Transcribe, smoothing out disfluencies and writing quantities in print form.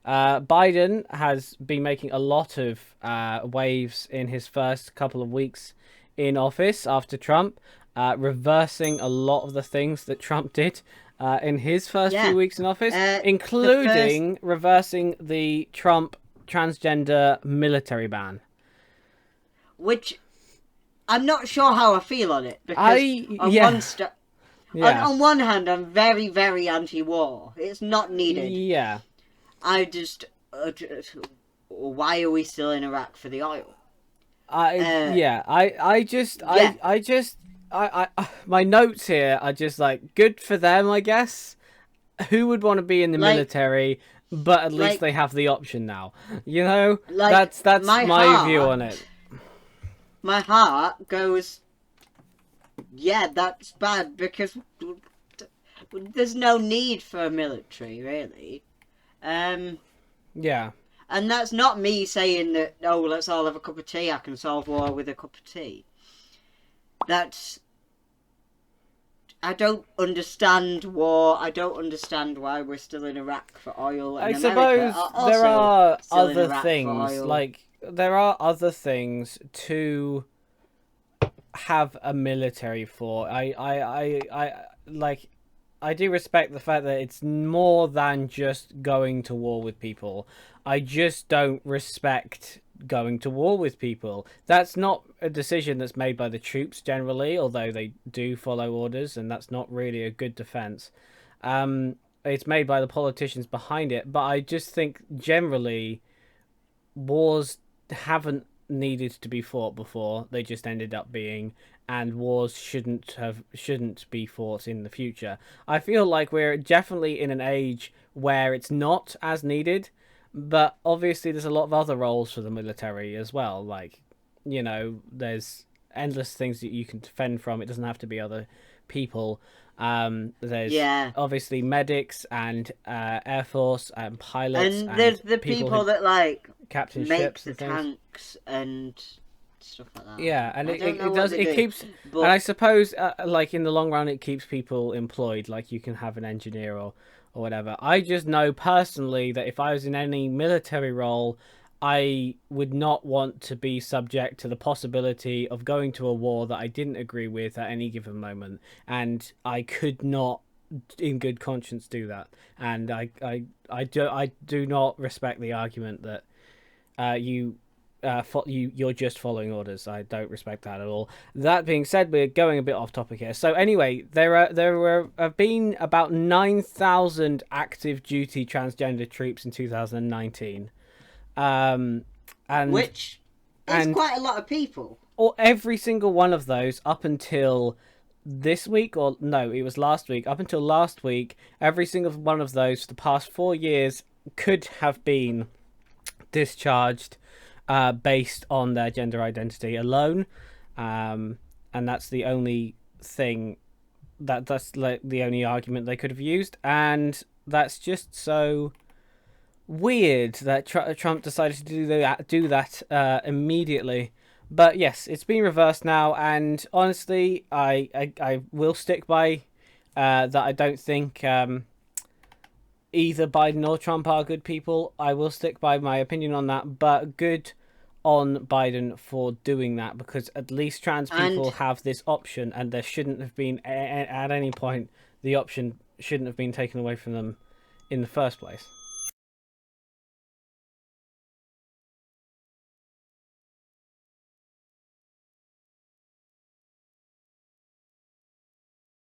Biden has been making a lot of waves in his first couple of weeks in office after Trump, reversing a lot of the things that Trump did in his first few Yeah. weeks in office, The first, including reversing the Trump transgender military ban. which I'm not sure how I feel on it because on Yeah, yeah, on one hand, I'm very, very anti-war. It's not needed. yeah. I just, why are we still in Iraq for the oil? Uh, yeah, My notes here are just like good for them, I guess. Who would want to be in the like, military? But at least like, they have the option now. You know, like that's my view on it. my heart goes, yeah, that's bad because there's no need for a military, really. Um, Yeah. and that's not me saying that, oh, let's all have a cup of tea. I can solve war with a cup of tea. That's I don't understand war. I don't understand why we're still in Iraq for oil, I and America suppose are there also are still in other Iraq for things, oil. like there are other things to have a military for. Like I do respect the fact that it's more than just going to war with people. I just don't respect going to war with people. That's not a decision that's made by the troops generally, although they do follow orders, and that's not really a good defense. It's made by the politicians behind it, but I just think generally wars haven't needed to be fought before. They just ended up being, and wars shouldn't be fought in the future. I feel like we're definitely in an age where it's not as needed, but obviously there's a lot of other roles for the military as well. Like, there's endless things that you can defend from. It doesn't have to be other people. There's Yeah, obviously medics and Air Force and pilots and and there's the people who people that like captain make ships the and things. tanks and stuff like that. Yeah, and I don't know it what does they it do, keeps, and but I suppose like in the long run it keeps people employed. Like you can have an engineer or whatever. I just know personally that if I was in any military role, I would not want to be subject to the possibility of going to a war that I didn't agree with at any given moment, and I could not in good conscience do that. And I do not respect the argument that you're just following orders. I don't respect that at all. That being said, we're going a bit off topic here. So anyway, have been about 9,000 active duty transgender troops in 2019, um, and which is and quite a lot of people. or every single one of those up until this week, or no, it was last week. Up until last week, every single one of those for the past 4 years could have been discharged based on their gender identity alone, and that's the only thing that's like the only argument they could have used, and that's just so weird that Trump decided to do that immediately. But yes, it's been reversed now, and honestly, I will stick by that. I don't think either Biden or Trump are good people. I will stick by my opinion on that, but good on Biden for doing that because at least trans people And have this option, and there shouldn't have been at any point the option shouldn't have been taken away from them in the first place.